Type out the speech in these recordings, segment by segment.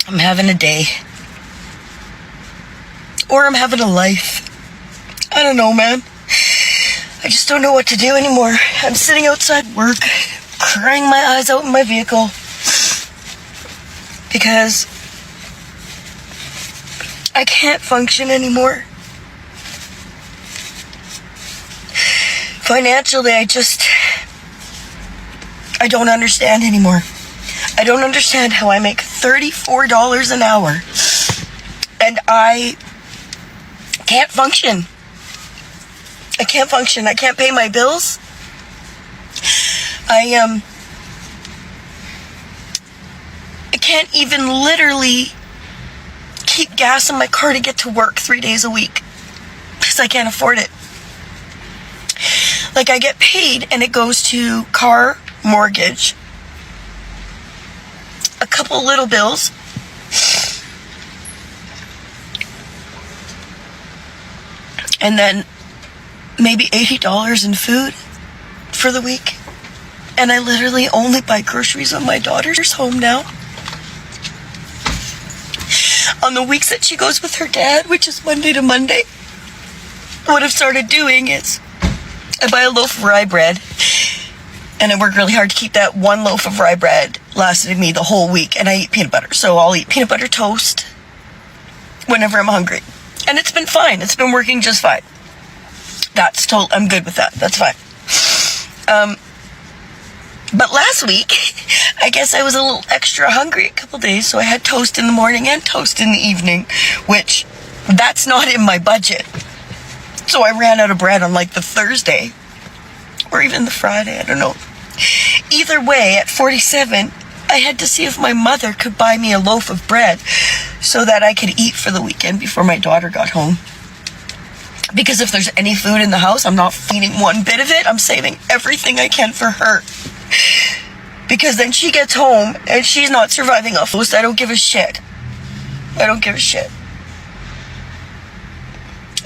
I'm having a day. Or I'm having a life. I don't know, man. I just don't know what to do anymore. I'm sitting outside work, crying my eyes out in my vehicle. Because I can't function anymore. Financially, I don't understand anymore. I don't understand how I make $34 an hour and I can't function. I can't function. I can't pay my bills. I can't even literally keep gas in my car to get to work 3 days a week because I can't afford it. Like, I get paid and it goes to car, mortgage, a couple little bills, and then maybe $80 in food for the week. And I literally only buy groceries when my daughter's home now. On the weeks that she goes with her dad, which is Monday to Monday, what I've started doing is I buy a loaf of rye bread, and I work really hard to keep that one loaf of rye bread lasting me the whole week, and I eat peanut butter. So I'll eat peanut butter toast whenever I'm hungry. And it's been fine. It's been working just fine. I'm good with that. That's fine. But last week, I guess I was a little extra hungry a couple days, so I had toast in the morning and toast in the evening, which that's not in my budget. So I ran out of bread on like the Thursday or even the Friday, I don't know. Either way, at 47, I had to see if my mother could buy me a loaf of bread so that I could eat for the weekend before my daughter got home. Because if there's any food in the house, I'm not feeding one bit of it. I'm saving everything I can for her. Because then she gets home and she's not surviving off toast. I don't give a shit. I don't give a shit.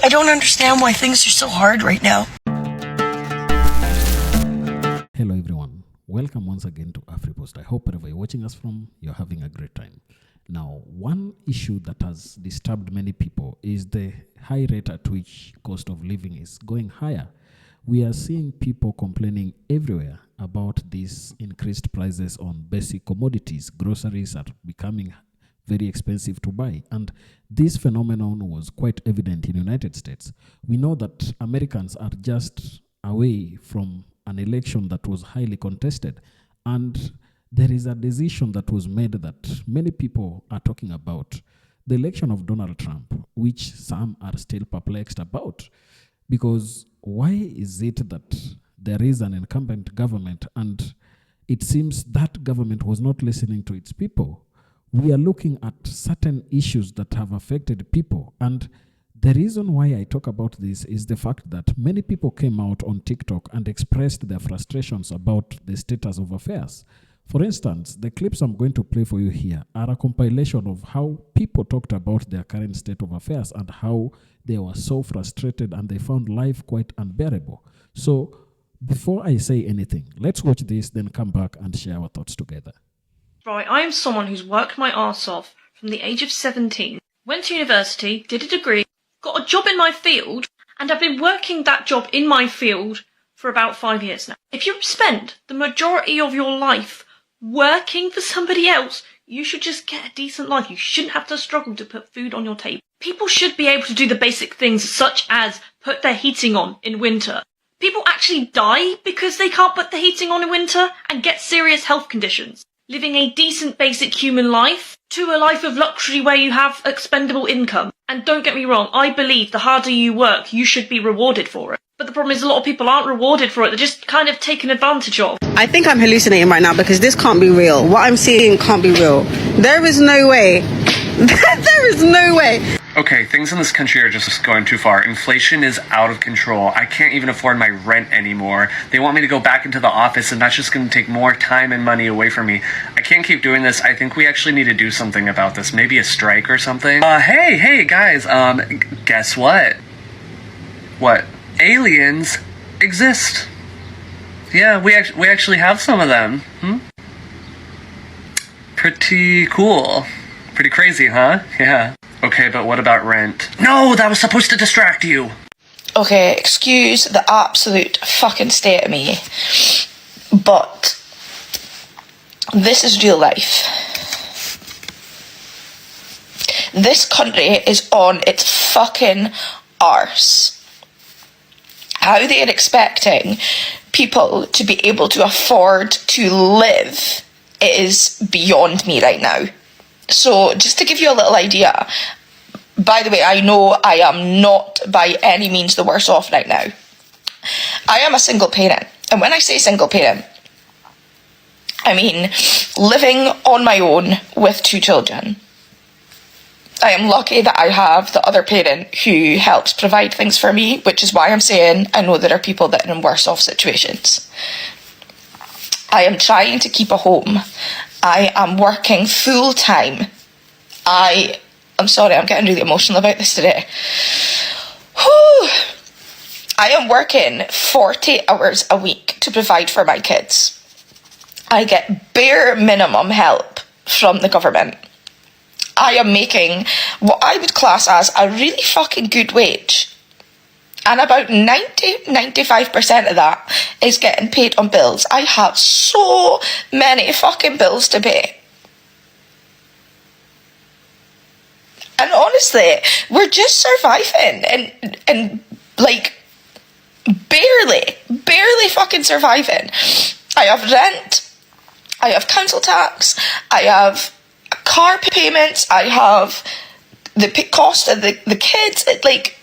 I don't understand why things are so hard right now. Hello everyone, welcome once again to AfriPost. I hope wherever you're watching us from, you're having a great time. Now, one issue that has disturbed many people is the high rate at which cost of living is going higher. We are seeing people complaining everywhere about these increased prices on basic commodities. Groceries are becoming very expensive to buy, and this phenomenon was quite evident in the United States. We know that Americans are just away from an election that was highly contested, and there is a decision that was made that many people are talking about, the election of Donald Trump, which some are still perplexed about, because why is it that there is an incumbent government and it seems that government was not listening to its people? We are looking at certain issues that have affected people, and the reason why I talk about this is the fact that many people came out on TikTok and expressed their frustrations about the status of affairs. For instance, the clips I'm going to play for you here are a compilation of how people talked about their current state of affairs and how they were so frustrated and they found life quite unbearable. So before I say anything, let's watch this, then come back and share our thoughts together. Right, I am someone who's worked my arse off from the age of 17, went to university, did a degree, got a job in my field, and I've been working that job in my field for about 5 years now. If you've spent the majority of your life working for somebody else, you should just get a decent life. You shouldn't have to struggle to put food on your table. People should be able to do the basic things such as put their heating on in winter. People actually die because they can't put the heating on in winter and get serious health conditions. Living a decent basic human life to a life of luxury where you have expendable income. And don't get me wrong, I believe the harder you work, you should be rewarded for it. But the problem is a lot of people aren't rewarded for it. They're just kind of taken advantage of. I think I'm hallucinating right now because this can't be real. What I'm seeing can't be real. There is no way. There is no way. Okay, things in this country are just going too far. Inflation is out of control. I can't even afford my rent anymore. They want me to go back into the office, and that's just going to take more time and money away from me. I can't keep doing this. I think we actually need to do something about this. Maybe a strike or something. Hey, guys, guess what? What? Aliens exist. Yeah, we actually have some of them. Pretty cool. Pretty crazy, huh? Yeah. Okay, but what about rent? No, that was supposed to distract you. Okay, excuse the absolute fucking state of me, but this is real life. This country is on its fucking arse. How they are expecting people to be able to afford to live is beyond me right now. So just to give you a little idea, by the way, I know I am not by any means the worst off right now. I am a single parent. And when I say single parent, I mean living on my own with 2 children. I am lucky that I have the other parent who helps provide things for me, which is why I'm saying I know there are people that are in worse off situations. I am trying to keep a home. I am working full time. I'm sorry, I'm getting really emotional about this today. Whew. I am working 40 hours a week to provide for my kids. I get bare minimum help from the government. I am making what I would class as a really fucking good wage. And about 95% of that is getting paid on bills. I have so many fucking bills to pay. And honestly, we're just surviving and like barely fucking surviving. I have rent, I have council tax, I have car payments, I have the cost of the kids. Like,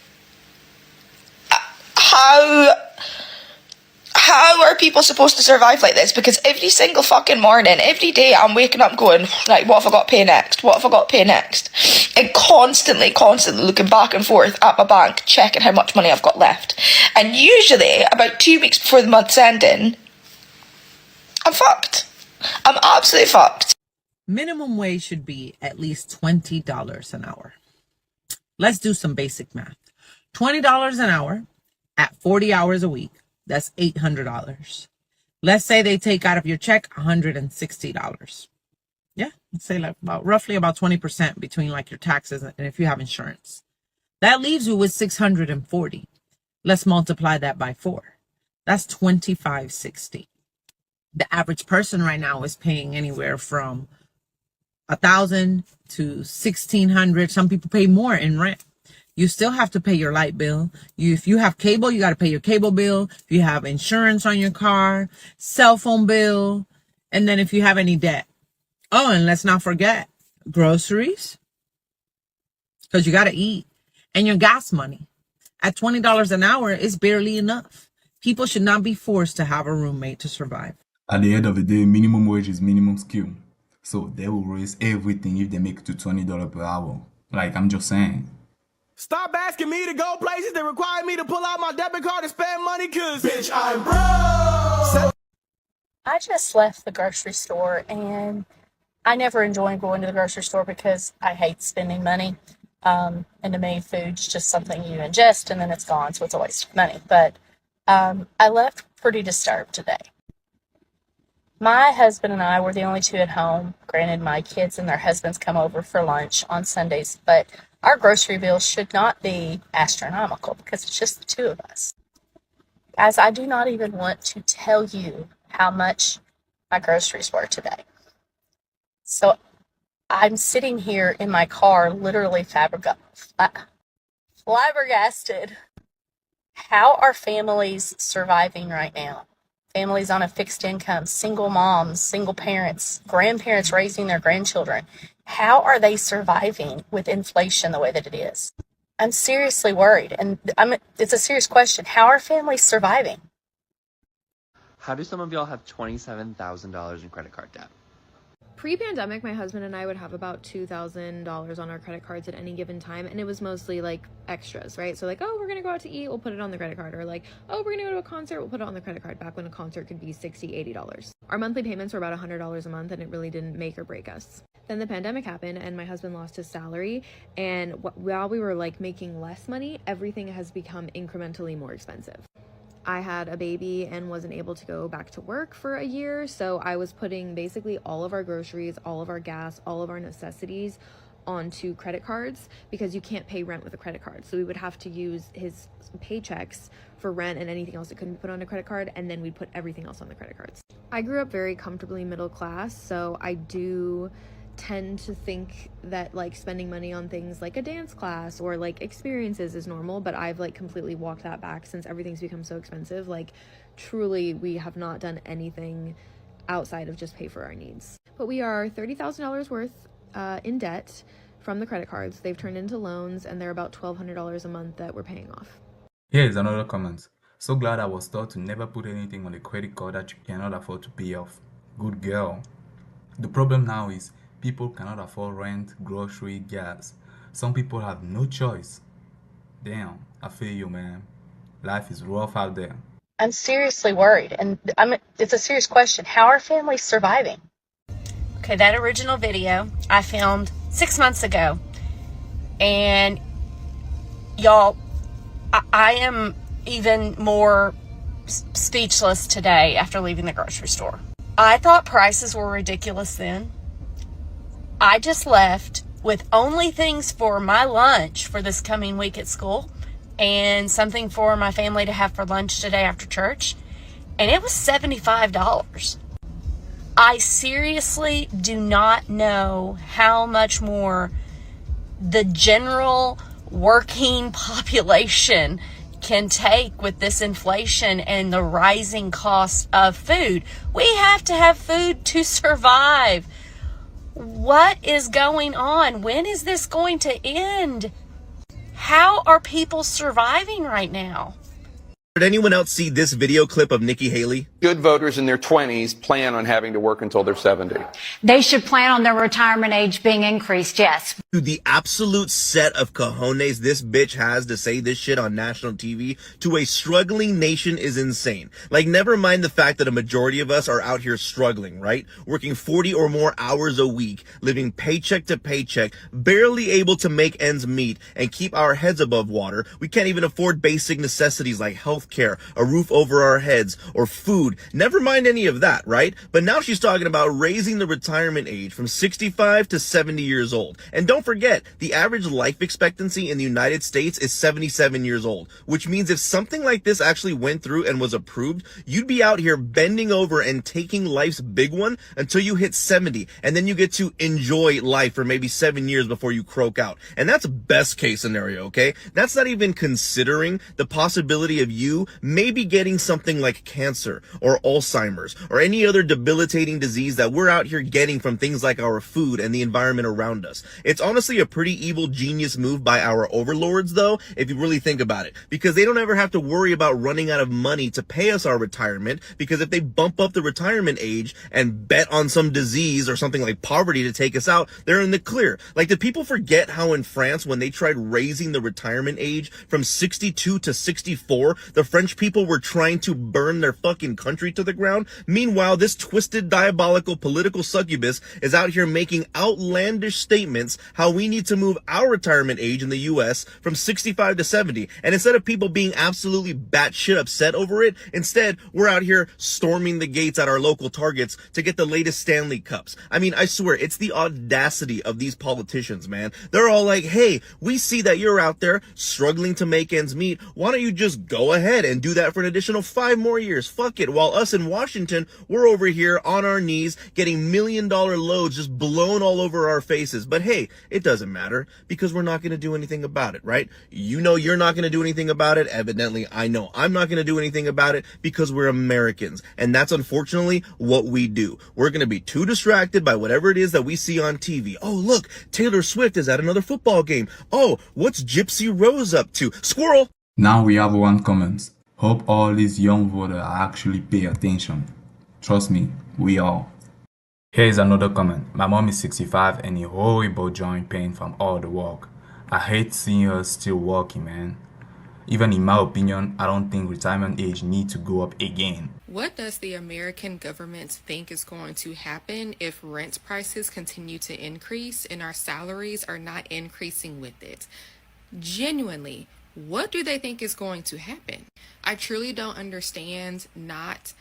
how are people supposed to survive like this? Because every single fucking morning, every day, I'm waking up going, right, what have I got to pay next? What have I got to pay next? And constantly looking back and forth at my bank, checking how much money I've got left. And usually, about 2 weeks before the month's ending, I'm fucked. I'm absolutely fucked. Minimum wage should be at least $20 an hour. Let's do some basic math. $20 an hour at 40 hours a week. That's $800. Let's say they take out of your check $160. Yeah, let's say like roughly about 20% between like your taxes and if you have insurance. That leaves you with $640. Let's multiply that by 4. That's $2,560. The average person right now is paying anywhere from $1,000 to $1,600. Some people pay more in rent. You still have to pay your light bill. If you have cable, you got to pay your cable bill. If you have insurance on your car, cell phone bill, and then if you have any debt. Oh, and let's not forget groceries, because you got to eat, and your gas money. At $20 an hour, it's barely enough. People should not be forced to have a roommate to survive. At the end of the day, minimum wage is minimum skill. So they will raise everything if they make it to $20 per hour. Like, I'm just saying. Stop asking me to go places that require me to pull out my debit card and spend money, cause bitch, I'm broke. I just left the grocery store, and I never enjoy going to the grocery store because I hate spending money. And to me, food's just something you ingest and then it's gone, so it's a waste of money. But I left pretty disturbed today. My husband and I were the only 2 at home. Granted, my kids and their husbands come over for lunch on Sundays, but our grocery bills should not be astronomical because it's just the 2 of us. Guys, I do not even want to tell you how much my groceries were today. So I'm sitting here in my car literally flabbergasted. How are families surviving right now? Families on a fixed income, single moms, single parents, grandparents raising their grandchildren. How are they surviving with inflation the way that it is? I'm seriously worried, and it's a serious question. How are families surviving? How do some of y'all have $27,000 in credit card debt? Pre-pandemic, my husband and I would have about $2,000 on our credit cards at any given time, and it was mostly like extras, right? So like, oh, we're gonna go out to eat, we'll put it on the credit card, or like, oh, we're gonna go to a concert, we'll put it on the credit card, back when a concert could be $60, $80. Our monthly payments were about $100 a month, and it really didn't make or break us. Then the pandemic happened, and my husband lost his salary, and while we were like making less money, everything has become incrementally more expensive. I had a baby and wasn't able to go back to work for a year. So I was putting basically all of our groceries, all of our gas, all of our necessities onto credit cards because you can't pay rent with a credit card. So we would have to use his paychecks for rent and anything else that couldn't be put on a credit card, and then we'd put everything else on the credit cards. I grew up very comfortably middle class, so I do tend to think that like spending money on things like a dance class or like experiences is normal, but I've like completely walked that back since everything's become so expensive. Like truly, we have not done anything outside of just pay for our needs. But we are $30,000 worth in debt from the credit cards. They've turned into loans, and they're about $1,200 a month that we're paying off. Here is another comment. So glad I was taught to never put anything on a credit card that you cannot afford to pay off. Good girl. The problem now is people cannot afford rent, grocery, gas. Some people have no choice. Damn, I feel you, man. Life is rough out there. I'm seriously worried, and it's a serious question. How are families surviving? Okay, that original video I filmed 6 months ago, and y'all, I am even more speechless today after leaving the grocery store. I thought prices were ridiculous then. I just left with only things for my lunch for this coming week at school and something for my family to have for lunch today after church, and it was $75. I seriously do not know how much more the general working population can take with this inflation and the rising cost of food. We have to have food to survive. What is going on? When is this going to end? How are people surviving right now? Did anyone else see this video clip of Nikki Haley? Good voters in their 20s plan on having to work until they're 70. They should plan on their retirement age being increased, yes. The absolute set of cojones this bitch has to say this shit on national TV to a struggling nation is insane. Like, never mind the fact that a majority of us are out here struggling, right? Working 40 or more hours a week, living paycheck to paycheck, barely able to make ends meet and keep our heads above water. We can't even afford basic necessities like healthcare, a roof over our heads, or food. Never mind any of that, right? But now she's talking about raising the retirement age from 65 to 70 years old. And don't forget, the average life expectancy in the United States is 77 years old, which means if something like this actually went through and was approved, you'd be out here bending over and taking life's big one until you hit 70, and then you get to enjoy life for maybe 7 years before you croak out. And that's best case scenario, okay? That's not even considering the possibility of you maybe getting something like cancer or Alzheimer's or any other debilitating disease that we're out here getting from things like our food and the environment around us. It's honestly a pretty evil genius move by our overlords, though, if you really think about it, because they don't ever have to worry about running out of money to pay us our retirement, because if they bump up the retirement age and bet on some disease or something like poverty to take us out, they're in the clear. Like, did people forget how in France, when they tried raising the retirement age from 62 to 64, the French people were trying to burn their fucking country to the ground? Meanwhile, this twisted, diabolical political succubus is out here making outlandish statements how we need to move our retirement age in the US from 65 to 70. And instead of people being absolutely batshit upset over it, instead, we're out here storming the gates at our local Targets to get the latest Stanley Cups. I mean, I swear, it's the audacity of these politicians, man. They're all like, hey, we see that you're out there struggling to make ends meet. Why don't you just go ahead and do that for an additional 5 more years? Fuck it. While us in Washington, we're over here on our knees getting $1 million loads just blown all over our faces. But hey, it doesn't matter because we're not going to do anything about it, right? You know you're not going to do anything about it. Evidently, I know I'm not going to do anything about it because we're Americans. And that's unfortunately what we do. We're going to be too distracted by whatever it is that we see on TV. Oh, look, Taylor Swift is at another football game. Oh, what's Gypsy Rose up to? Squirrel! Now we have one comment. Hope all these young voters actually pay attention. Trust me, we all. Here is another comment. My mom is 65 and a horrible joint pain from all the work. I hate seeing her still working, man. Even in my opinion, I don't think retirement age needs to go up again. What does the American government think is going to happen if rent prices continue to increase and our salaries are not increasing with it? Genuinely, what do they think is going to happen? I truly don't understand not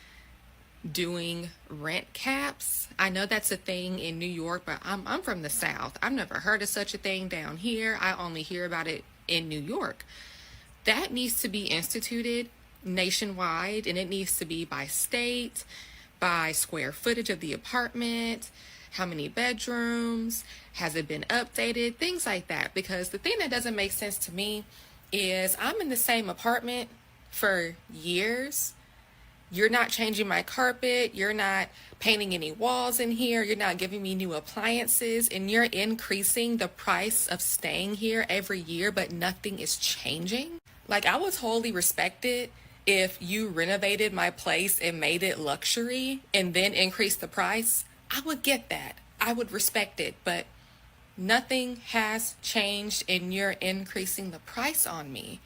doing rent caps. I know that's a thing in New York, but I'm from the South. I've never heard of such a thing down here. I only hear about it in New York. That needs to be instituted nationwide, and it needs to be by state, by square footage of the apartment, how many bedrooms, has it been updated, things like that. Because the thing that doesn't make sense to me is I'm in the same apartment for years. You're not changing my carpet. You're not painting any walls in here. You're not giving me new appliances, and you're increasing the price of staying here every year, but nothing is changing. Like, I would totally respect it if you renovated my place and made it luxury and then increased the price. I would get that. I would respect it, but nothing has changed and you're increasing the price on me.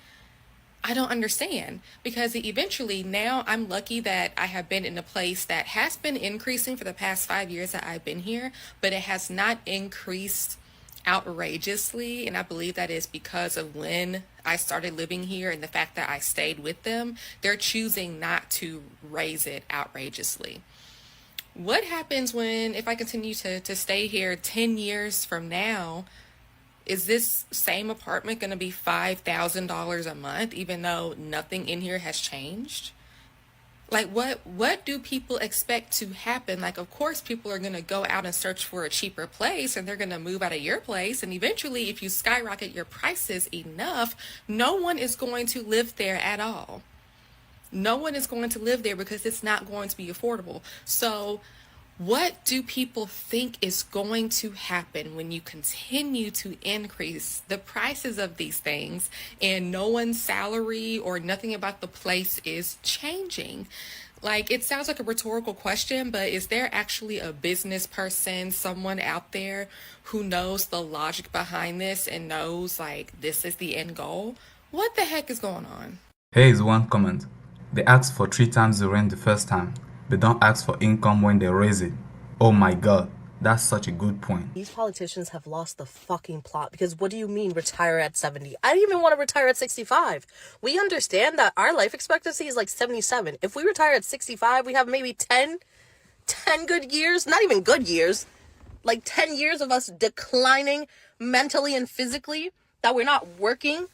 I don't understand, because eventually now I'm lucky that I have been in a place that has been increasing for the past 5 years that I've been here, but it has not increased outrageously. And I believe that is because of when I started living here and the fact that I stayed with them. They're choosing not to raise it outrageously. What happens if I continue to stay here 10 years from now? Is this same apartment going to be $5,000 a month, even though nothing in here has changed? Like, what do people expect to happen? Like, of course, people are going to go out and search for a cheaper place, and they're going to move out of your place. And eventually, if you skyrocket your prices enough, no one is going to live there at all. No one is going to live there because it's not going to be affordable. So what do people think is going to happen when you continue to increase the prices of these things and no one's salary or nothing about the place is changing? Like, it sounds like a rhetorical question, but is there actually a business person, someone out there who knows the logic behind this and knows, like, this is the end goal? What the heck is going on? Here is one comment. They asked for 3 times the rent the first time, but don't ask for income when they raise it. Oh my god, that's such a good point. These politicians have lost the fucking plot, because what do you mean retire at 70? I don't even want to retire at 65. We understand that our life expectancy is like 77. If we retire at 65, we have maybe 10 good years, not even good years, like 10 years of us declining mentally and physically, that we're not working.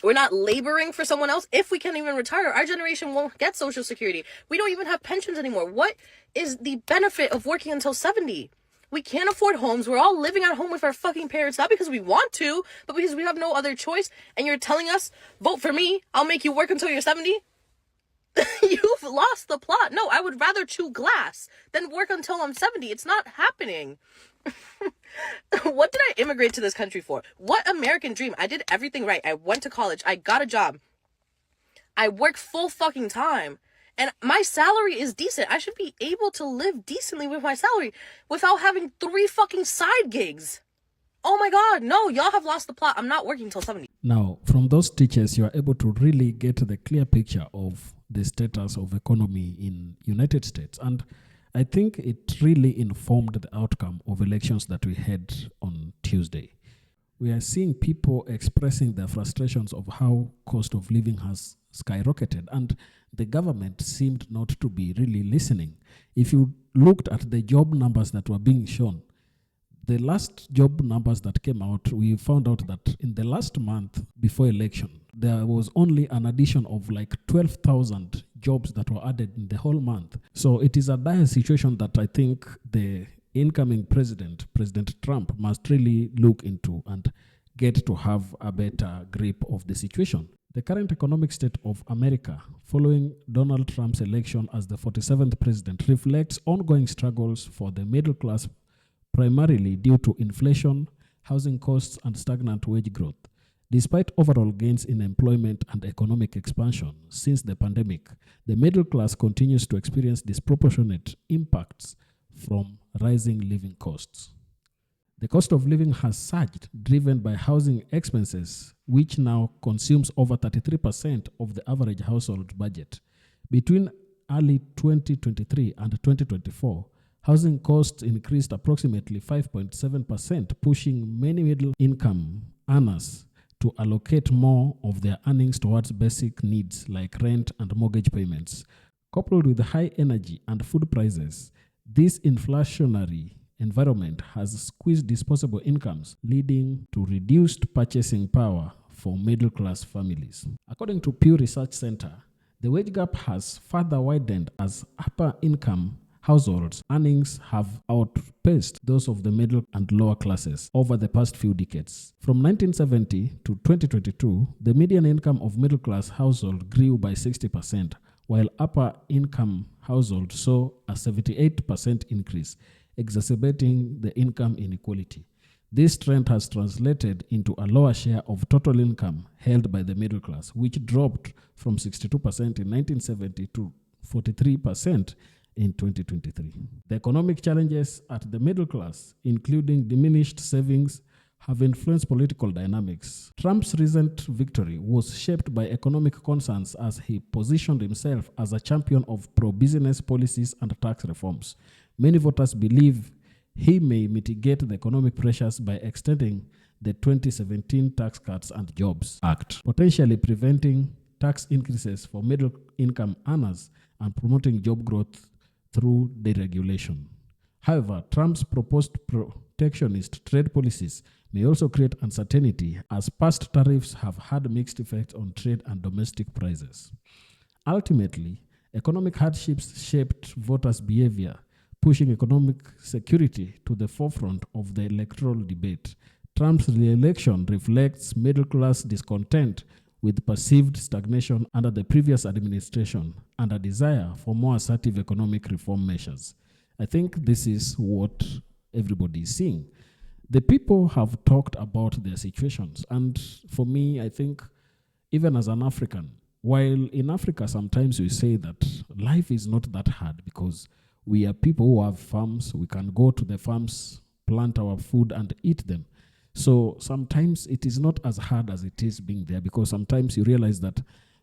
We're not laboring for someone else. If we can't even retire, our generation won't get Social Security. We don't even have pensions anymore. What is the benefit of working until 70? We can't afford homes. We're all living at home with our fucking parents, not because we want to, but because we have no other choice. And you're telling us, vote for me, I'll make you work until you're 70? You've lost the plot. No, I would rather chew glass than work until I'm 70. It's not happening. What did I immigrate to this country for? What American dream? I did everything right. I went to college. I got a job. I work full fucking time. And my salary is decent. I should be able to live decently with my salary without having 3 fucking side gigs. Oh my god, no, y'all have lost the plot. I'm not working till 70. Now, from those teachers, you are able to really get the clear picture of the status of economy in United States. And I think it really informed the outcome of elections that we had on Tuesday. We are seeing people expressing their frustrations of how cost of living has skyrocketed, and the government seemed not to be really listening. If you looked at the job numbers that were being shown, the last job numbers that came out, we found out that in the last month before election, there was only an addition of like 12,000 jobs that were added in the whole month. So it is a dire situation that I think the incoming president, President Trump, must really look into and get to have a better grip of the situation. The current economic state of America following Donald Trump's election as the 47th president reflects ongoing struggles for the middle class, primarily due to inflation, housing costs, and stagnant wage growth. Despite overall gains in employment and economic expansion since the pandemic, the middle class continues to experience disproportionate impacts from rising living costs. The cost of living has surged, driven by housing expenses, which now consumes over 33% of the average household budget. Between early 2023 and 2024, housing costs increased approximately 5.7%, pushing many middle-income earners to allocate more of their earnings towards basic needs like rent and mortgage payments. Coupled with high energy and food prices, this inflationary environment has squeezed disposable incomes, leading to reduced purchasing power for middle-class families. According to Pew Research Center, the wage gap has further widened as upper-income households' earnings have outpaced those of the middle and lower classes over the past few decades. From 1970 to 2022, the median income of middle-class households grew by 60%, while upper-income households saw a 78% increase, exacerbating the income inequality. This trend has translated into a lower share of total income held by the middle class, which dropped from 62% in 1970 to 43% in 2023. The economic challenges at the middle class, including diminished savings, have influenced political dynamics. Trump's recent victory was shaped by economic concerns as he positioned himself as a champion of pro-business policies and tax reforms. Many voters believe he may mitigate the economic pressures by extending the 2017 Tax Cuts and Jobs Act, potentially preventing tax increases for middle-income earners and promoting job growth through deregulation. However, Trump's proposed protectionist trade policies may also create uncertainty, as past tariffs have had mixed effects on trade and domestic prices. Ultimately, economic hardships shaped voters' behavior, pushing economic security to the forefront of the electoral debate. Trump's re-election reflects middle-class discontent with perceived stagnation under the previous administration and a desire for more assertive economic reform measures. I think this is what everybody is seeing. The people have talked about their situations, and for me, I think, even as an African, while in Africa sometimes we say that life is not that hard because we are people who have farms, we can go to the farms, plant our food and eat them. So sometimes it is not as hard as it is being there, because sometimes you realize that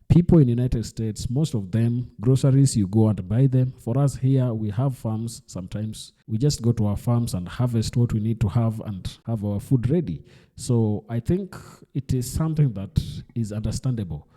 people in the United States, most of them, groceries, you go and buy them. For us here, we have farms. Sometimes we just go to our farms and harvest what we need to have and have our food ready. So I think it is something that is understandable.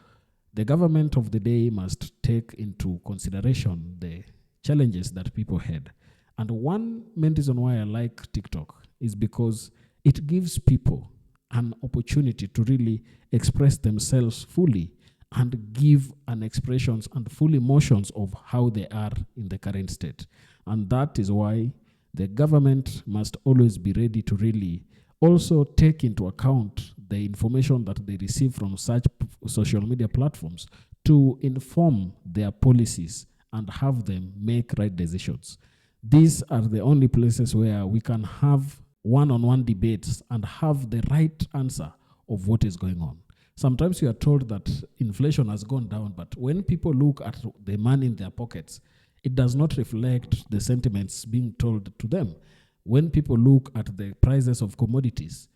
The government of the day must take into consideration the challenges that people had. And one main reason why I like TikTok is because it gives people an opportunity to really express themselves fully and give an expressions and full emotions of how they are in the current state. And that is why the government must always be ready to really also take into account the information that they receive from such social media platforms to inform their policies and have them make right decisions. These are the only places where we can have one-on-one debates and have the right answer of what is going on. Sometimes you are told that inflation has gone down, but when people look at the money in their pockets, it does not reflect the sentiments being told to them. When people look at the prices of commodities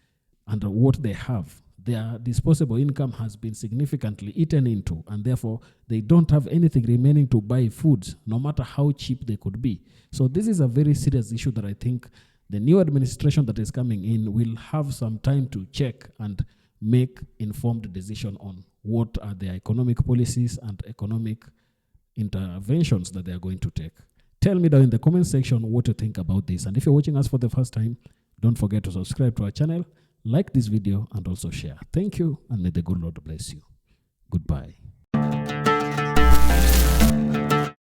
and what they have, their disposable income has been significantly eaten into, and therefore they don't have anything remaining to buy foods, no matter how cheap they could be. So this is a very serious issue that I think the new administration that is coming in will have some time to check and make informed decision on what are their economic policies and economic interventions that they are going to take. Tell me down in the comment section what you think about this. And if you're watching us for the first time, don't forget to subscribe to our channel, like this video, and also share. Thank you, and may the good Lord bless you. Goodbye.